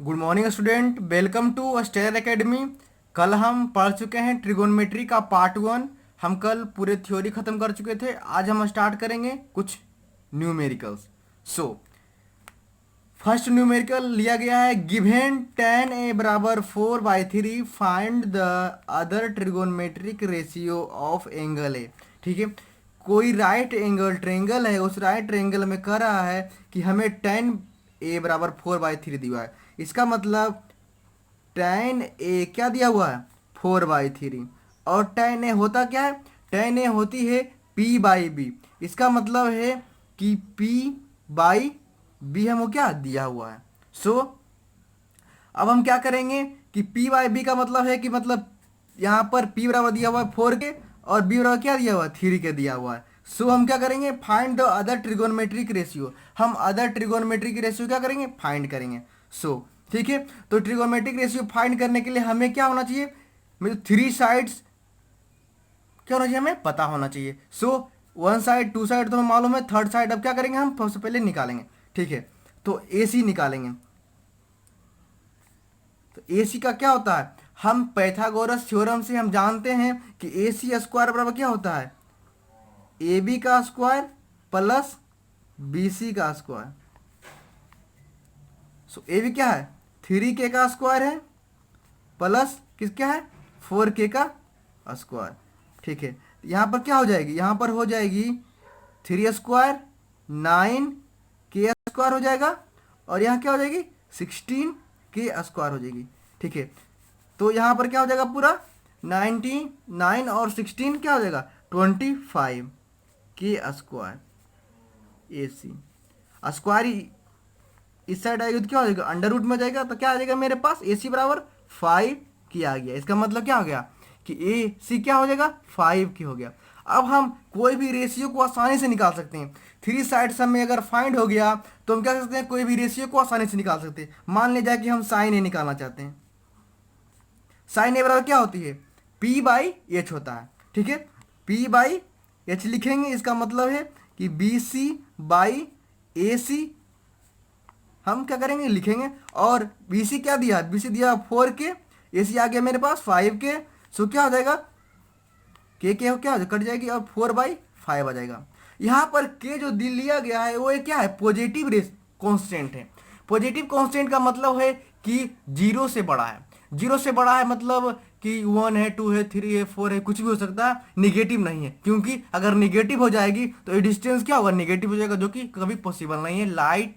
Good morning student, welcome to stair academy. कल हम पढ़ चुके हैं ट्रिगोनोमेट्री का पार्ट 1। हम कल पूरे थ्योरी खत्म कर चुके थे। आज हम स्टार्ट करेंगे कुछ न्यूमेरिकल्स। सो फर्स्ट न्यूमेरिकल लिया गया है, गिवेन tan a बराबर 4/3 find the other trigonometric ratio of angle A. ठीक है, कोई राइट एंगल ट्रेंगल है, उस राइट ट्रेंगल में कह रहा है कि हमें tan a बराबर 4/3 दिया है। इसका मतलब tan a क्या दिया हुआ है, 4/3। और tan a होता क्या है, tan a होती है p/b। इसका मतलब है कि p/b हमको क्या दिया हुआ है। सो अब हम क्या करेंगे कि p/b का मतलब है कि मतलब यहाँ पर p बराबर दिया हुआ है 4 के और b बराबर क्या दिया हुआ है, 3 के दिया हुआ है। सो हम क्या करेंगे, find the other trigonometric ratio. हम अदर ट्रिगोनोमेट्रिक रेशियो क्या करेंगे, फाइंड करेंगे। सो ठीक है, तो ट्रिगोनोमेट्रिक रेशियो फाइंड करने के लिए हमें क्या होना चाहिए, मतलब थ्री साइड्स क्या होना चाहिए, हमें पता होना चाहिए। So one side two side तो हमें मालूम है, थर्ड साइड अब क्या करेंगे, हम सबसे पहले निकालेंगे। ठीक है, तो ए सी निकालेंगे। तो ए सी का क्या होता है, हम पैथागोरस थ्योरम से हम जानते हैं कि ए सी स्क्वायर बराबर क्या होता है, ए बी का स्क्वायर प्लस बी सी का स्क्वायर। सो ए बी क्या है, 3k का स्क्वायर है प्लस किस क्या है, 4k का स्क्वायर। ठीक है, यहाँ पर क्या हो जाएगी, यहाँ पर हो जाएगी 3 स्क्वायर 9k स्क्वायर हो जाएगा, और यहाँ क्या हो जाएगी 16k स्क्वायर हो जाएगी। ठीक है, तो यहाँ पर क्या हो जाएगा पूरा 99 और 16 क्या हो जाएगा 25k स्क्वायर। ए सी स्क्वायर इस साइड आएगी तो क्या हो जाएगा, अंडर रूट में जाएगा, तो क्या आ जाएगा मेरे पास ए सी बराबर 5k आ गया। इसका मतलब क्या हो गया कि ए सी क्या हो जाएगा 5k हो गया। अब हम कोई भी रेशियो को आसानी से निकाल सकते हैं। थ्री साइड सम में अगर फाइंड हो गया तो हम क्या कर सकते हैं, कोई भी रेशियो को आसानी से निकाल सकते हैं। मान ले जाए कि हम साइन ए निकालना चाहते हैं। साइन ए बराबर क्या होती है, p/h होता है। ठीक है, p/h लिखेंगे, इसका मतलब है कि BC/AC हम क्या करेंगे, लिखेंगे। और BC क्या दिया, BC दिया 4k, AC आ गया मेरे पास 5k। सो क्या हो जाएगा, के क्या हो कट जाएगी और 4/5 आ जाएगा। यहाँ पर के जो दिल लिया गया है वो क्या है, पॉजिटिव रेस कांस्टेंट है। पॉजिटिव कांस्टेंट का मतलब है कि जीरो से बड़ा है। जीरो से बड़ा है मतलब कि 1 है, 2 है, 3 है, 4 है, कुछ भी हो सकता है, निगेटिव नहीं है। क्योंकि अगर निगेटिव हो जाएगी तो ये डिस्टेंस क्या होगा, निगेटिव हो जाएगा, जो कि कभी पॉसिबल नहीं है। लाइट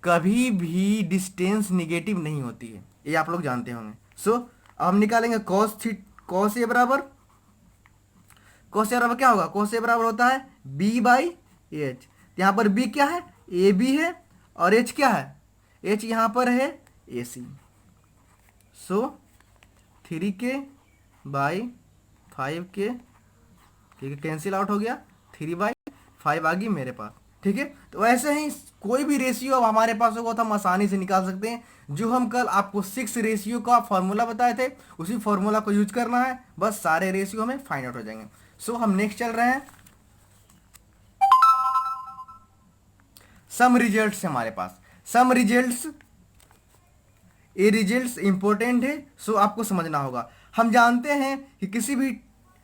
कभी भी डिस्टेंस निगेटिव नहीं होती है, ये आप लोग जानते होंगे। सो अब हम निकालेंगे कॉस ए बराबर, कॉस ए बराबर क्या होगा, कॉस ए बराबर होता है b/h। यहाँ पर b क्या है, ए बी है, और h क्या है, h यहाँ पर है ए सी। सो 3k/5k, ठीक है, कैंसिल आउट हो गया, 3/5 आ गई मेरे पास। ठीक है, तो ऐसे ही कोई भी रेशियो अब हमारे पास होगा तो हम आसानी से निकाल सकते हैं। जो हम कल आपको 6 रेशियो का फॉर्मूला बताए थे, उसी फॉर्मूला को यूज करना है, बस सारे रेशियो हमें फाइंड आउट हो जाएंगे। सो हम नेक्स्ट चल रहे हैं, सम रिजल्ट्स हमारे पास। सम रिजल्ट्स, ये रिजल्ट्स इंपॉर्टेंट है, सो आपको समझना होगा। हम जानते हैं कि किसी भी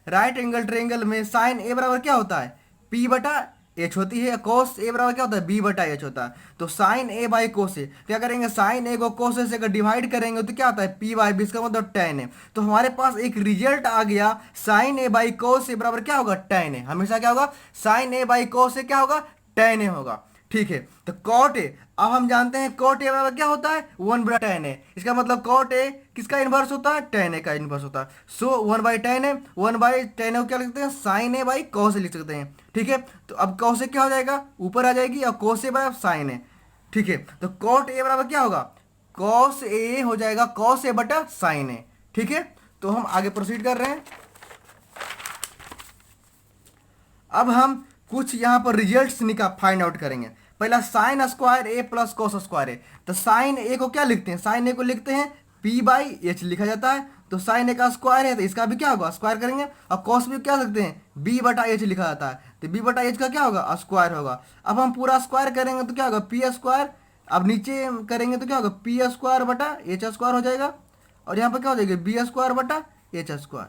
राइट एंगल ट्रेंगल में साइन ए बराबर क्या होता है, p/h होती है। cos ए बराबर क्या होता है, b/h होता है। तो साइन ए बाई कोस ए, क्या करेंगे, साइन ए को कोस ए से अगर डिवाइड करेंगे तो क्या होता है, p/b, इसका मतलब tan है। तो हमारे पास एक रिजल्ट आ गया, sign A by cos A बराबर क्या होगा, tan है। हमेशा क्या होगा, साइन ए बाई कोस ए क्या होगा, tan ए होगा। ठीक है, तो कॉट ए, अब हम जानते हैं कॉट ए बराबर क्या होता है, 1/tan ए। इसका मतलब कॉट ए किसका इनवर्स होता है, tan ए का इनवर्स होता है। सो 1/tan ए, 1/tan ए को क्या लिख सकते हैं, sign A by cos A लिख सकते हैं। ठीक है, तो अब कॉस ए क्या हो जाएगा, ऊपर आ जाएगी, और कॉस ए बराबर साइन ए। ठीक है, तो कॉट ए बराबर क्या होगा, कॉस ए हो जाएगा कॉस ए बटा साइन ए। ठीक है, तो हम आगे प्रोसीड कर रहे हैं। अब हम कुछ यहाँ पर रिजल्ट्स निकाल फाइंड आउट करेंगे। पहला साइन स्क्वायर ए प्लस कॉस स्क्वायर ए, तो साइन ए को क्या लिखते हैं, साइन ए को लिखते हैं p/h लिखा जाता है। तो साइन ए का स्क्वायर है तो इसका भी क्या होगा, स्क्वायर करेंगे। और कॉस भी क्या सकते हैं, b/h लिखा जाता है, तो b/h का क्या होगा, स्क्वायर होगा। अब हम पूरा स्क्वायर करेंगे तो क्या होगा, p² अब नीचे करेंगे तो क्या होगा, पी स्क्वायर बटा एच स्क्वायर हो जाएगा, और यहाँ पर क्या हो जाएगा, बी स्क्वायर बटा एच स्क्वायर।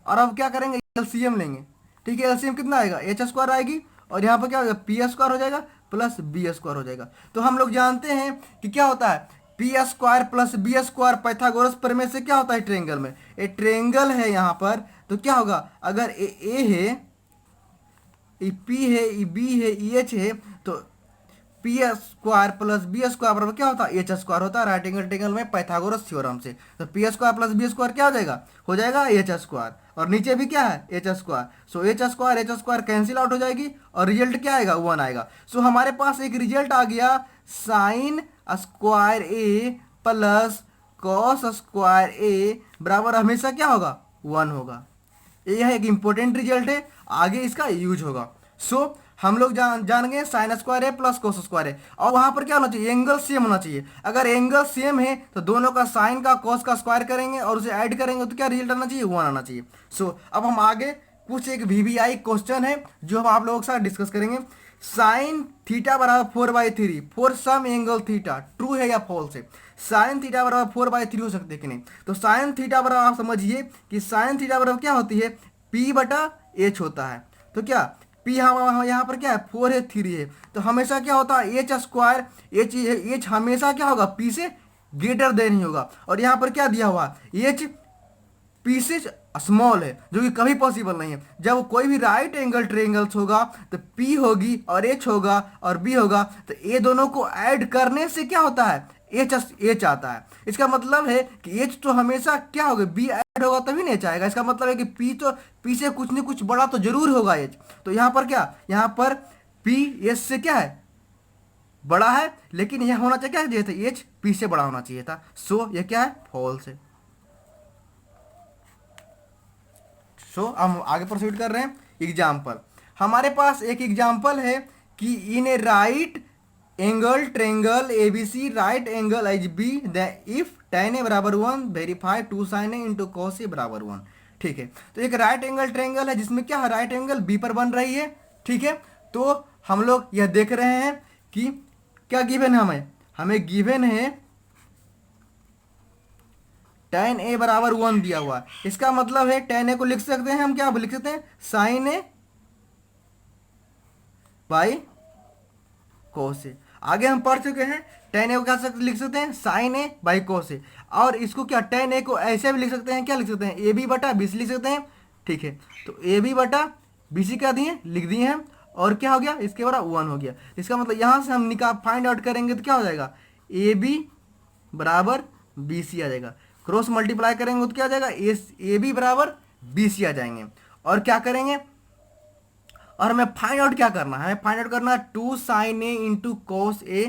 और अब क्या करेंगे, एलसीएम लेंगे। ठीक है, एलसीएम कितना आएगा, एच स्क्वायर आएगी, और यहाँ पर क्या हो जाएगा, पी स्क्वायर हो जाएगा प्लस बी स्क्वायर हो जाएगा। तो हम लोग जानते हैं कि क्या होता है, P square plus B square Pythagoras प्रमेय से क्या होता है ट्रेंगल में, ए ट्रेंगल है यहाँ पर, तो क्या होगा, अगर ए है, ई पी है, ई बी है, ई एच है, तो P square plus B square बराबर क्या होता है, एच स्क्वायर होता है राइट एंगल ट्रायंगल में पाइथागोरस थ्योरम से। तो P square plus B square क्या हो जाएगा एच स्क्वायर, और नीचे भी क्या है H square. So H square cancel out हो जाएगी, और रिजल्ट क्या आएगा, 1 आएगा। सो हमारे पास एक रिजल्ट आ गया, sign square A plus cos square A बराबर हमेशा क्या होगा, 1 होगा। यह एक इंपॉर्टेंट रिजल्ट है, आगे इसका यूज होगा। सो हम लोग जान गए साइन स्क्वायर है प्लस कोस स्क्वायर है, और वहां पर क्या होना चाहिए, एंगल सेम होना चाहिए। अगर एंगल सेम है तो दोनों का साइन का कॉस का स्क्वायर करेंगे और उसे ऐड करेंगे तो क्या रिजल्ट आना चाहिए, 1 आना चाहिए। सो अब हम आगे कुछ एक वीवीआई क्वेश्चन है जो हम आप लोगों के साथ डिस्कस करेंगे। साइन थीटा बराबर 4/3 for some angle theta, true है या फॉल्स है। साइन थीटा बराबर 4/3 हो सकते हैं कि नहीं। तो साइन थीटा बराबर आप समझिए कि साइन थीटा बराबर क्या होती है, पी बटा एच होता है। तो क्या पी यहाँ पर क्या है, 4 है 3 है, तो हमेशा क्या होता है एच स्क्वायर, एच हमेशा क्या होगा, पी से ग्रेटर देन ही होगा। और यहाँ पर क्या दिया हुआ, एच पी से स्मॉल है, जो कि कभी पॉसिबल नहीं है। जब कोई भी राइट एंगल ट्रायंगल्स होगा तो पी होगी और एच होगा और बी होगा, तो ये दोनों को ऐड करने से क्या होता है, एच आता है। इसका मतलब है कि एच तो हमेशा क्या होगा, बी ऐड होगा तभी नहीं एच आएगा। इसका मतलब है कि पी से कुछ न कुछ बड़ा तो जरूर होगा एच। तो यहाँ पर क्या, यहाँ पर पी एच से क्या है, बड़ा है, लेकिन यह होना चाहिए था एच पी से बड़ा होना चाहिए था। सो यह क्या है, फॉल्स है। सो हम आगे प्रोसीड कर रहे हैं। एग्जाम्पल, हमारे पास एक एग्जाम्पल है कि in A right angle triangle A B C right angle H B if tan A बराबर 1 verify 2 sin A into cos A बराबर 1। ठीक है, तो एक राइट एंगल ट्रेंगल है जिसमें क्या है, राइट एंगल बी पर बन रही है। ठीक है, तो हम लोग यह देख रहे हैं कि क्या गिवन है, हमें गिवन है tan ए बराबर 1 दिया हुआ है। इसका मतलब है tan ए को लिख सकते हैं हम, क्या लिख सकते हैं, साइन ए बाई कोस ए। आगे हम पढ़ चुके हैं, tan ए को क्या लिख सकते हैं, साइन ए बाई कोस ए। और इसको क्या, tan ए को ऐसे भी लिख सकते हैं, क्या लिख सकते हैं, ए बी बटा बी सी लिख सकते हैं। ठीक है, तो ए बी बटा बी सी क्या दिए, लिख दिए हैं, और क्या हो गया, इसके बराबर 1 हो गया। इसका मतलब यहाँ से हम निकाल फाइंड आउट करेंगे तो क्या हो जाएगा, ए बी बराबर बी सी आ जाएगा। क्रॉस मल्टीप्लाई करेंगे तो क्या आ जाएगा, ए बी बराबर बी सी आ जाएंगे। और क्या करेंगे, और हमें फाइंड आउट क्या करना है, हमें फाइंड आउट करना है 2 sin A into cos A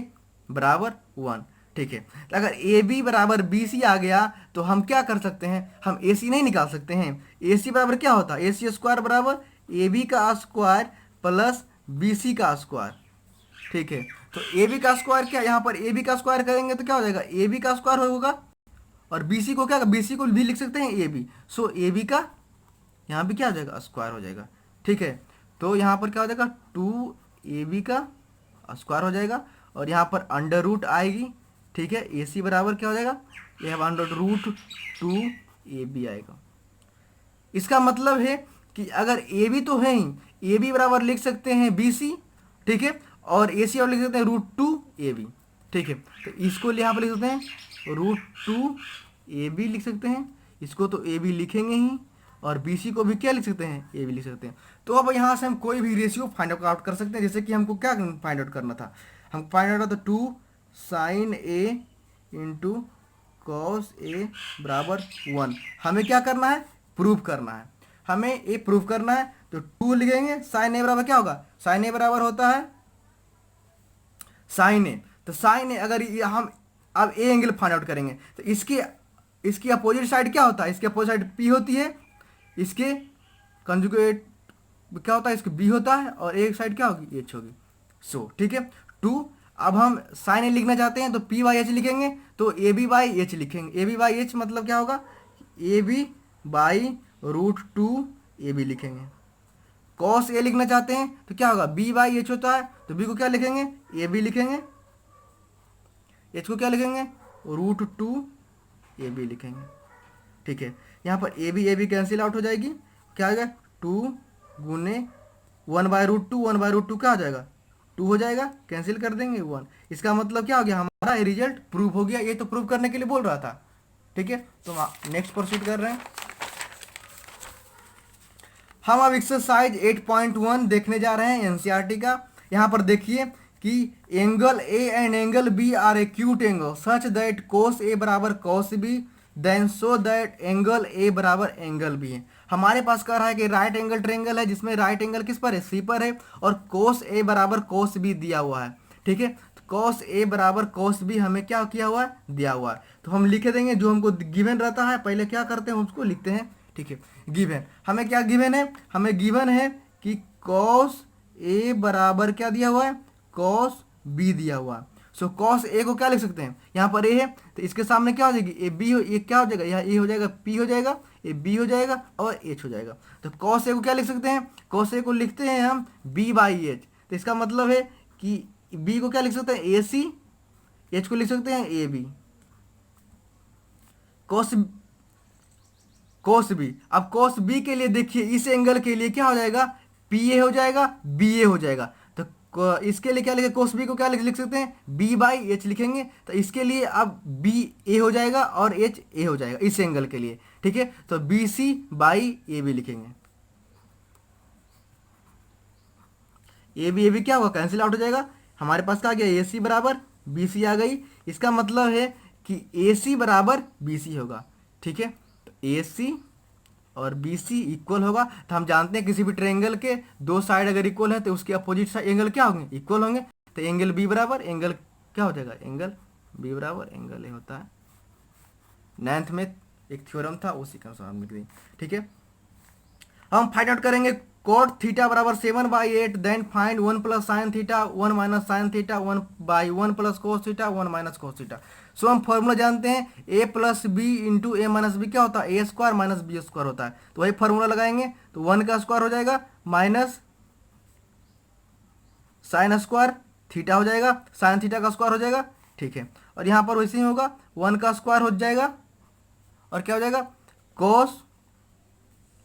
बराबर 1। ठीक है, तो अगर ए बी बराबर बी सी आ गया तो हम क्या कर सकते हैं, हम ए सी नहीं निकाल सकते हैं। ए सी बराबर क्या होता है, ए सी स्क्वायर बराबर ए बी का स्क्वायर प्लस बी सी का स्क्वायर। ठीक है, तो ए बी का स्क्वायर क्या, यहाँ पर ए बी का स्क्वायर करेंगे तो क्या हो जाएगा, ए बी का स्क्वायर होगा, और बी सी को क्या, बी सी को भी लिख सकते हैं A B. So A B का यहाँ भी क्या हो जाएगा, स्क्वायर हो जाएगा। ठीक है, तो यहाँ पर क्या हो जाएगा, 2 ए बी का स्क्वायर हो जाएगा, और यहाँ पर अंडर रूट आएगी। ठीक है, ए सी बराबर क्या हो जाएगा, यह अंडर रूट 2 ए बी आएगा। इसका मतलब है कि अगर ए बी तो है ही, ए बी बराबर लिख सकते हैं बी सी। ठीक है, और ए सी और लिख सकते हैं √2 ए बी। ठीक है, तो इसको यहाँ पर लिख सकते हैं √2 ए बी लिख सकते हैं, इसको तो ए बी लिखेंगे ही, और बी सी को भी क्या लिख सकते हैं, ए बी लिख सकते हैं। तो अब यहाँ से हम कोई भी रेशियो फाइंड आउट कर सकते हैं। जैसे कि हमको क्या फाइंड आउट करना था, हम फाइंड आउट था 2 sin A into cos A बराबर 1। हमें क्या करना है, प्रूव करना है, हमें ए प्रूव करना है। तो 2 लिखेंगे, साइन ए बराबर क्या होगा, साइन ए बराबर होता है साइन ए। तो साइन ए अगर हम अब ए एंगल फाइंड आउट करेंगे तो इसकी अपोजिट साइड क्या होता है, इसकी अपोजिट साइड पी होती है, इसके कंजुगेट क्या होता है, इसके बी होता है, और एक साइड क्या होगी, एच होगी। सो ठीक है, 2। अब हम साइन ए लिखना चाहते हैं तो पी बाई एच लिखेंगे, तो ए बी बाई एच लिखेंगे। ए बी बाई एच मतलब क्या होगा, A B by √2 A B लिखेंगे। कॉस ए लिखना चाहते हैं तो क्या होगा, बी बाई एच होता है, तो बी को क्या लिखेंगे, ए बी लिखेंगे। एच को क्या लिखेंगे, √2 AB लिखेंगे। ठीक है, यहाँ पर ए बी कैंसिल आउट हो जाएगी, क्या आ जाएगा 2 गुने 1/√2, 1/√2 क्या हो जाएगा 2 हो जाएगा, कैंसिल कर देंगे 1। इसका मतलब क्या हो गया, हमारा रिजल्ट प्रूव हो गया। ये तो प्रूव करने के लिए बोल रहा था। ठीक है, तो हम नेक्स्ट प्रोसीड कर रहे हैं। हम अब एक्सरसाइज 8.1 देखने जा रहे हैं एनसीईआरटी का। यहाँ पर देखिए कि angle A and angle B are acute angle such that cos A बराबर cos B then so that angle A बराबर एंगल बी है। हमारे पास कह रहा है कि राइट एंगल ट्रेंगल है जिसमें राइट एंगल किस पर है, सी पर है, और कोस ए बराबर कोस बी दिया हुआ है। ठीक है, तो कोस ए बराबर कोस बी हमें क्या किया हुआ है, दिया हुआ है। तो हम लिख देंगे जो हमको गिवन रहता है, पहले क्या करते हैं उसको लिखते हैं। ठीक है, गिवन हमें क्या गिवन है, हमें गिवन है कि कॉस ए बराबर क्या दिया हुआ है, कॉस बी दिया हुआ है। सो कॉस ए को क्या लिख सकते हैं, यहाँ पर ए है तो इसके सामने क्या हो जाएगी, ए बी हो, ये क्या हो जाएगा, यहाँ ए हो जाएगा, पी हो जाएगा, ए बी हो जाएगा और एच हो जाएगा। तो कॉस ए को क्या लिख सकते हैं, कॉस ए को लिखते हैं हम B/H। तो इसका मतलब है कि बी को क्या लिख सकते हैं, ए सी, एच को लिख सकते हैं A B, cos cos B. अब कोस बी के लिए देखिए इस एंगल के लिए क्या हो जाएगा, पी ए हो जाएगा, बी ए हो जाएगा। तो इसके लिए क्या लिखे, कोस बी को क्या लिख सकते हैं, B/H लिखेंगे। तो इसके लिए अब बी ए हो जाएगा और एच ए हो जाएगा इस एंगल के लिए। ठीक है, तो BC/AB लिखेंगे। ए बी क्या होगा, कैंसिल आउट हो जाएगा। हमारे पास क्या आ गया, AC बराबर BC आ गई। इसका मतलब है कि AC बराबर BC होगा। ठीक है, तो AC और BC इक्वल होगा। तो हम जानते हैं किसी भी ट्रायंगल के दो साइड अगर इक्वल है तो उसके अपोजिट साइड एंगल क्या होंगे, इक्वल होंगे। तो एंगल B बराबर एंगल क्या हो जाएगा, एंगल B बराबर एंगल A होता है। 9th में एक थ्योरम था उसी का हम लिख देंगे। ठीक है, हम फाइंड आउट करेंगे cot थीटा बराबर 7/8, then find 1 plus sine theta 1 minus sine theta 1/1 plus cos theta 1 minus cos theta. So हम फॉर्मूला जानते हैं a plus B into A minus B क्या होता है, A square minus B square होता है। तो वही फॉर्मूला लगाएंगे तो 1 का स्क्वायर हो जाएगा माइनस साइन स्क्वायर थीटा हो जाएगा, साइन थीटा का स्क्वायर हो जाएगा। ठीक है, और यहाँ पर वैसे ही होगा 1 का स्क्वायर हो जाएगा और क्या हो जाएगा, कोस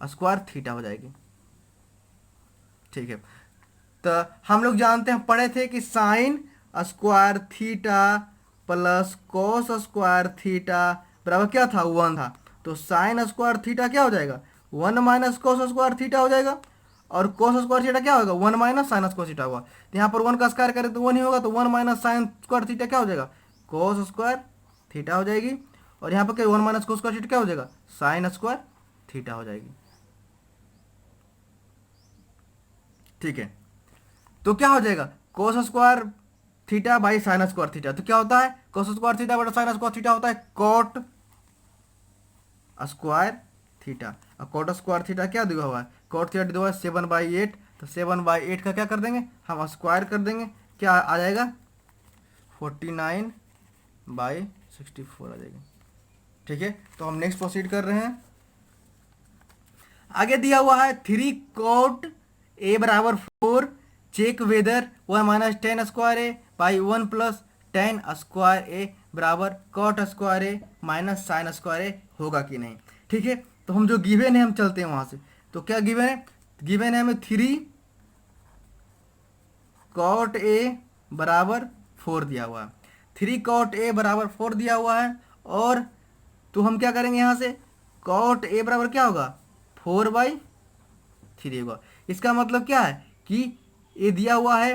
स्क्वायर थीटा हो जाएगी। ठीक है, तो हम लोग जानते हैं, पढ़े थे कि sine square theta plus cos square theta बराबर क्या था, 1 था। तो साइन स्क्वायर थीटा क्या हो जाएगा, 1 माइनस कोस स्क्वायर थीटा हो जाएगा, और कोस स्क्वायर थीटा क्या होगा, 1 माइनस साइन स्क्वायर थीटा होगा। तो यहाँ पर 1 का स्क्वायर करें तो 1 ही होगा, तो 1 माइनस साइन स्क्वायर थीटा क्या हो जाएगा, कोस स्क्वायर थीटा हो जाएगी। और यहाँ पर क्या 1 माइनस कोस स्क्वायर थीटा क्या हो जाएगा, साइन स्क्वायर थीटा हो जाएगी। ठीक है, तो क्या हो जाएगा, cos square theta by sine square theta. तो क्या होता है, कोस स्क्वायर थीटा बटा साइन स्क्वायर थीटा होता है कॉट स्क्वायर थीटा। और कॉट स्क्वायर थीटा क्या दिया हुआ है, कॉट थीटा दिया हुआ है 7/8। तो 7/8 का क्या कर देंगे, हम स्क्वायर कर देंगे, क्या आ जाएगा 49/64 आ जाएगी। ठीक है, तो हम नेक्स्ट प्रोसीड कर रहे हैं। आगे दिया हुआ है 3 कॉट ए बराबर 4, check whether 1 minus 10 square A by 1 plus 10 square A बराबर cot square A minus sine square A होगा कि नहीं। ठीक है, तो हम जो गिवन है हम चलते हैं वहां से। तो क्या गिवन है, गिवन है हमें 3 कॉट ए बराबर 4 दिया हुआ है, 3 कॉट ए बराबर 4 दिया हुआ है। और तो हम क्या करेंगे, यहाँ से कॉट ए बराबर क्या होगा 4/3 होगा। इसका मतलब क्या है कि ये दिया हुआ है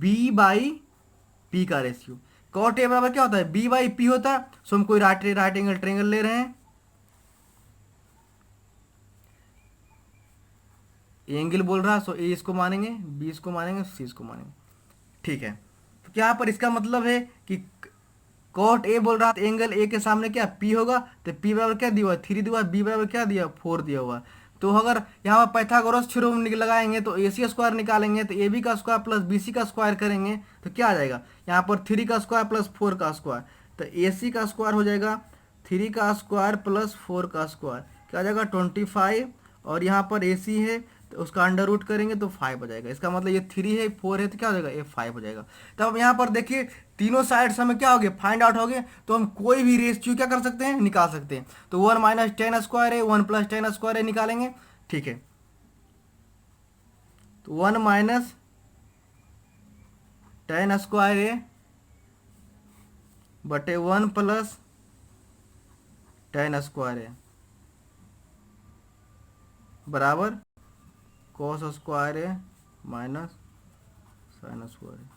B/P का रेशियो। कॉट ए बराबर क्या होता है, B/P होता है। सो हम कोई राइट एंगल ट्रायंगल ले रहे हैं, एंगल बोल रहा है, सो ए इसको मानेंगे, बी इसको मानेंगे, सी इसको मानेंगे। ठीक है, तो क्या पर इसका मतलब है कि कॉट ए बोल रहा है एंगल ए के सामने क्या P होगा। तो P बराबर क्या दिया हुआ है 3 दिया हुआ है, B बराबर क्या दिया 4 दिया हुआ है। तो अगर यहाँ पर पाइथागोरस थ्योरम लगाएंगे तो AC स्क्वायर निकालेंगे तो AB का स्क्वायर प्लस BC का स्क्वायर करेंगे तो क्या आ जाएगा, यहाँ पर 3 का स्क्वायर प्लस 4 का स्क्वायर। तो AC का स्क्वायर हो जाएगा 3 का स्क्वायर प्लस 4 का स्क्वायर, क्या आ जाएगा 25। और यहाँ पर AC है तो उसका अंडर रूट करेंगे तो 5 हो जाएगा। इसका मतलब ये 3 है, 4 है, तो क्या हो जाएगा, ये 5 हो जाएगा। तो अब यहाँ पर देखिए तीनों साइड्स हमें क्या हो गए, फाइंड आउट हो गए। तो हम कोई भी रेशियो क्या कर सकते हैं, निकाल सकते हैं। तो 1 माइनस टेन स्क्वायर है, 1 प्लस टेन स्क्वायर है, निकालेंगे। ठीक है, तो 1 माइनस टेन स्क्वायर है बटे 1 प्लस टेन स्क्वायर है बराबर कॉस स्क्वायर है माइनस साइन स्क्वायर है।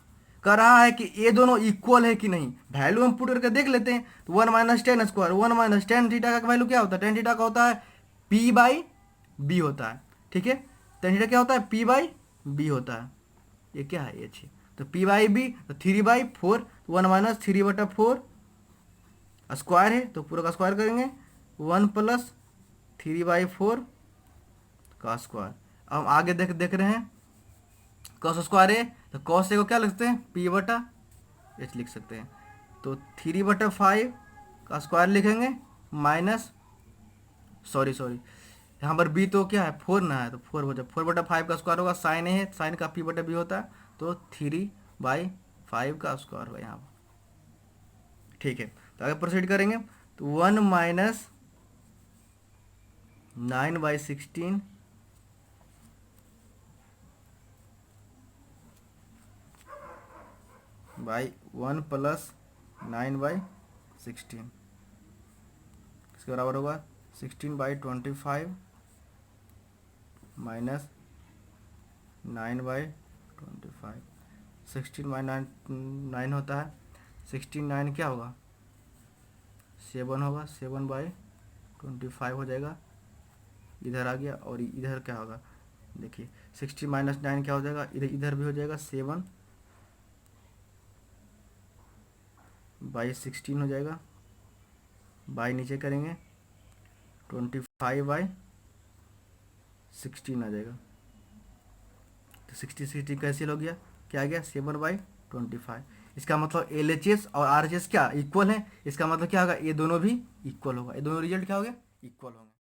कह रहा है कि ये दोनों इक्वल है कि नहीं, वैल्यू हम पुट करके देख लेते हैं। तो 1 minus ten square, 1 minus tan theta का वैल्यू क्या होता है, टेन थीटा का होता है पी बाई बी होता है। ठीक है, टेन थीटा क्या होता है, पी बाई बी होता है। ये क्या है, ये अच्छी, तो पी बाई बी, तो 3/4, 1 माइनस 3/4 स्क्वायर है, तो पूरा का स्क्वायर करेंगे, 1 प्लस 3/4 का स्क्वायर। अब हम आगे देख रहे हैं, कॉस स्क्वायर है, तो कॉस ए को क्या लिख सकते हैं, पी बटा एच लिख सकते हैं। तो 3/5 का स्क्वायर लिखेंगे माइनस, सॉरी यहाँ पर बी तो क्या है, 4 ना है, तो 4/5 का स्क्वायर होगा, साइन ए है, साइन का पी बटा बी होता है, तो 3/5 का स्क्वायर होगा यहाँ पर। ठीक है, तो आगे प्रोसीड करेंगे। तो 1 माइनस 9/16 बाई 1 प्लस 9/16 इसके बराबर होगा 16/25 माइनस 9/25। 16/9 होता है, 16/9 क्या होगा, 7 होगा, 7/25 हो जाएगा, इधर आ गया। और इधर क्या होगा, देखिए 16 माइनस 9 क्या हो जाएगा, इधर भी हो जाएगा, 7/16 हो जाएगा, बाई नीचे करेंगे 25/16 आ जाएगा। तो 60 कैंसिल हो गया, क्या आ गया, 7/25। इसका मतलब LHS और RHS क्या इक्वल है, इसका मतलब क्या होगा, ये दोनों भी इक्वल होगा, ये दोनों रिजल्ट क्या हो गया, इक्वल होंगे।